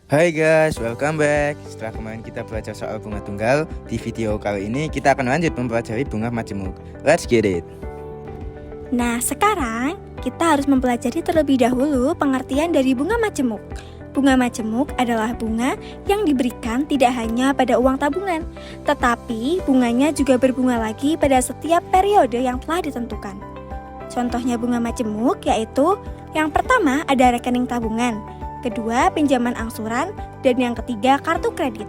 Hai guys, welcome back. Setelah kemarin kita belajar soal bunga tunggal, di video kali ini kita akan lanjut mempelajari bunga majemuk. Let's get it. Nah, sekarang kita harus mempelajari terlebih dahulu pengertian dari bunga majemuk. Bunga majemuk adalah bunga yang diberikan tidak hanya pada uang tabungan, tetapi bunganya juga berbunga lagi pada setiap periode yang telah ditentukan. Contohnya bunga majemuk yaitu yang pertama ada rekening tabungan, kedua pinjaman angsuran, dan yang ketiga kartu kredit.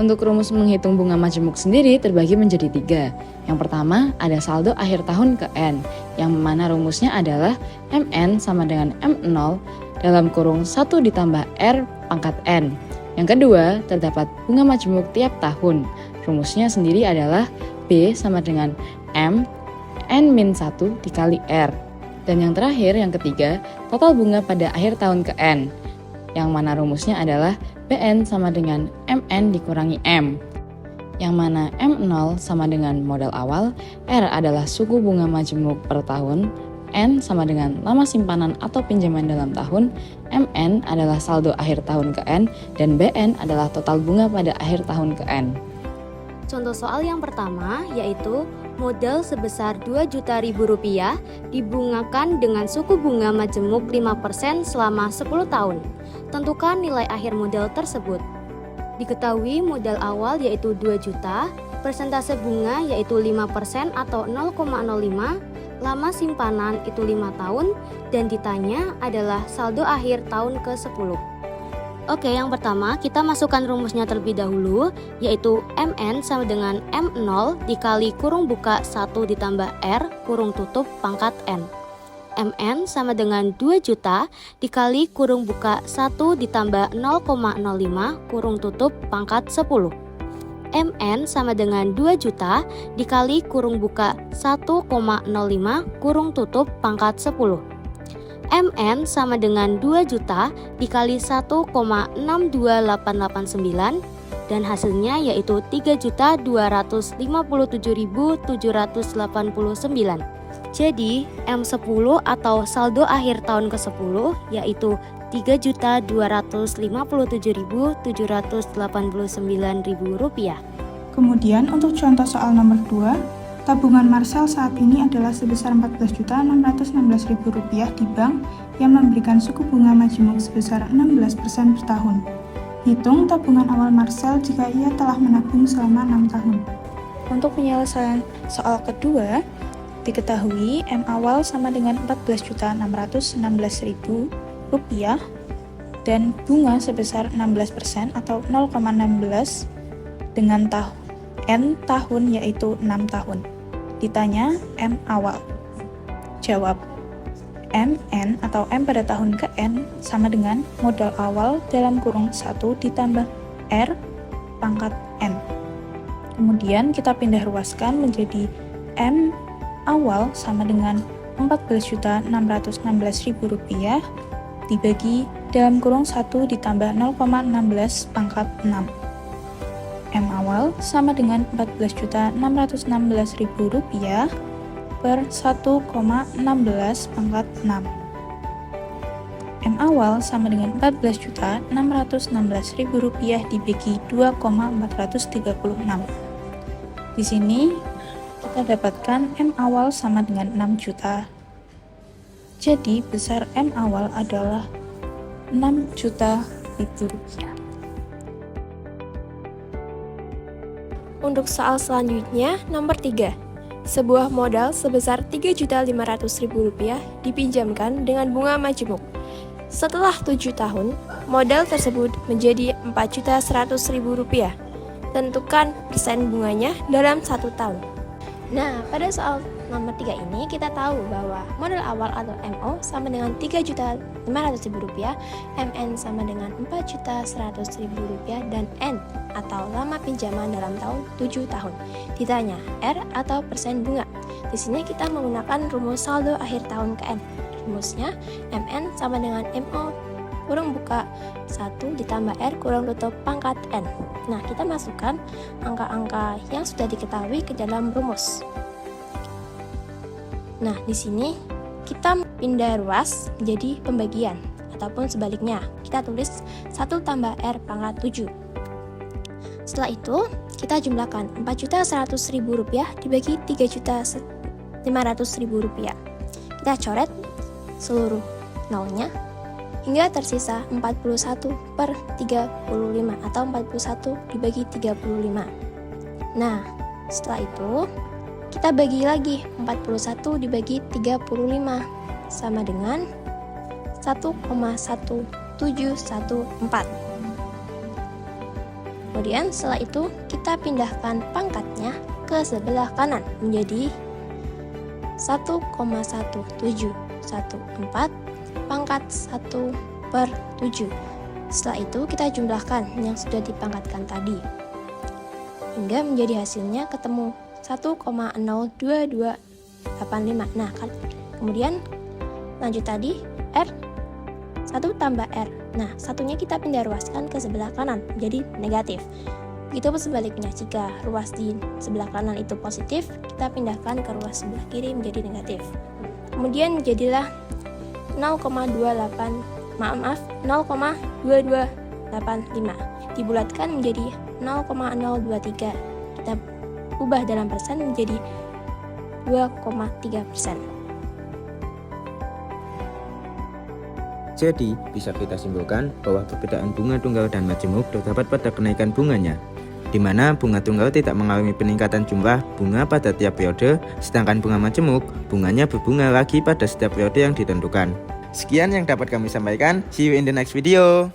Untuk rumus menghitung bunga majemuk sendiri terbagi menjadi 3. Yang pertama ada saldo akhir tahun ke N, yang mana rumusnya adalah MN sama dengan M0 dalam kurung 1 ditambah R pangkat N. Yang kedua terdapat bunga majemuk tiap tahun. Rumusnya sendiri adalah B sama dengan M N-1 dikali R. Dan yang terakhir, yang ketiga, total bunga pada akhir tahun ke N, yang mana rumusnya adalah BN sama dengan MN dikurangi M, yang mana M0 sama dengan modal awal, R adalah suku bunga majemuk per tahun, N sama dengan lama simpanan atau pinjaman dalam tahun, MN adalah saldo akhir tahun ke N, dan BN adalah total bunga pada akhir tahun ke N. Contoh soal yang pertama yaitu modal sebesar Rp2.000.000 dibungakan dengan suku bunga majemuk 5% selama 10 tahun. Tentukan nilai akhir modal tersebut. Diketahui modal awal yaitu 2 juta, persentase bunga yaitu 5% atau 0,05, lama simpanan itu 5 tahun, dan ditanya adalah saldo akhir tahun ke-10. Oke, yang pertama kita masukkan rumusnya terlebih dahulu, yaitu MN sama dengan M0 dikali kurung buka 1 ditambah R kurung tutup pangkat N. MN sama dengan 2 juta dikali kurung buka 1 ditambah 0,05 kurung tutup pangkat 10. MN sama dengan 2 juta dikali kurung buka 1,05 kurung tutup pangkat 10. MN sama dengan 2 juta dikali 1,62889 dan hasilnya yaitu 3.257.789. Jadi M10 atau saldo akhir tahun ke-10 yaitu Rp3.257.789.000. Kemudian untuk contoh soal nomor 2, tabungan Marcel saat ini adalah sebesar Rp14.616.000 di bank yang memberikan suku bunga majemuk sebesar 16% per tahun. Hitung tabungan awal Marcel jika ia telah menabung selama 6 tahun. Untuk penyelesaian soal kedua, diketahui M awal sama dengan Rp14.616.000 dan bunga sebesar 16% atau 0,16 dengan N tahun yaitu 6 tahun. Ditanya M awal. Jawab, MN atau M pada tahun ke N sama dengan modal awal dalam kurung 1 ditambah R pangkat N. Kemudian kita pindah ruaskan menjadi M awal sama dengan Rp14.616.000 dibagi dalam kurung 1 ditambah 0,16 pangkat 6. M awal sama dengan Rp14.616.000 per 1,16 pangkat 6. M awal sama dengan Rp14.616.000 dibagi 2,436. Di sini kita dapatkan M awal sama dengan 6 juta. Jadi besar M awal adalah 6 juta rupiah. Untuk soal selanjutnya, nomor 3. Sebuah modal sebesar Rp3.500.000 dipinjamkan dengan bunga majemuk. Setelah 7 tahun, modal tersebut menjadi Rp4.100.000. Tentukan persen bunganya dalam 1 tahun. Nah, pada soal nomor 3 ini kita tahu bahwa modal awal atau MO sama dengan Rp3.500.000, MN sama dengan Rp4.100.000, dan N atau lama pinjaman dalam tahun 7 tahun. Ditanya R atau persen bunga. Di sini kita menggunakan rumus saldo akhir tahun ke N. Rumusnya MN sama dengan MO kurung buka 1 ditambah R kurung tutup pangkat N. Nah, kita masukkan angka-angka yang sudah diketahui ke dalam rumus. Nah, di sini kita pindah ruas menjadi pembagian ataupun sebaliknya. Kita tulis 1 1 tambah R pangkat 7. Setelah itu, kita jumlahkan 4.100.000 rupiah dibagi 3.500.000 rupiah. Kita coret seluruh nolnya hingga tersisa 41 per 35 atau 41 dibagi 35. Nah, setelah itu kita bagi lagi 41 dibagi 35 sama dengan 1,1714. Kemudian setelah itu kita pindahkan pangkatnya ke sebelah kanan menjadi 1,1714 pangkat 1 per 7. Setelah itu kita jumlahkan yang sudah dipangkatkan tadi hingga menjadi hasilnya ketemu 1,02285. Nah, kemudian lanjut tadi R 1 tambah R. Nah, satunya kita pindah ruaskan ke sebelah kanan menjadi negatif. Begitupun sebaliknya, jika ruas di sebelah kanan itu positif, kita pindahkan ke ruas sebelah kiri menjadi negatif. Kemudian jadilah 0,2285 dibulatkan menjadi 0,023. Kita ubah dalam persen menjadi 2,3%. Jadi, bisa kita simpulkan bahwa perbedaan bunga tunggal dan majemuk terdapat pada kenaikan bunganya, di mana bunga tunggal tidak mengalami peningkatan jumlah bunga pada tiap periode, sedangkan bunga majemuk bunganya berbunga lagi pada setiap periode yang ditentukan. Sekian yang dapat kami sampaikan. See you in the next video.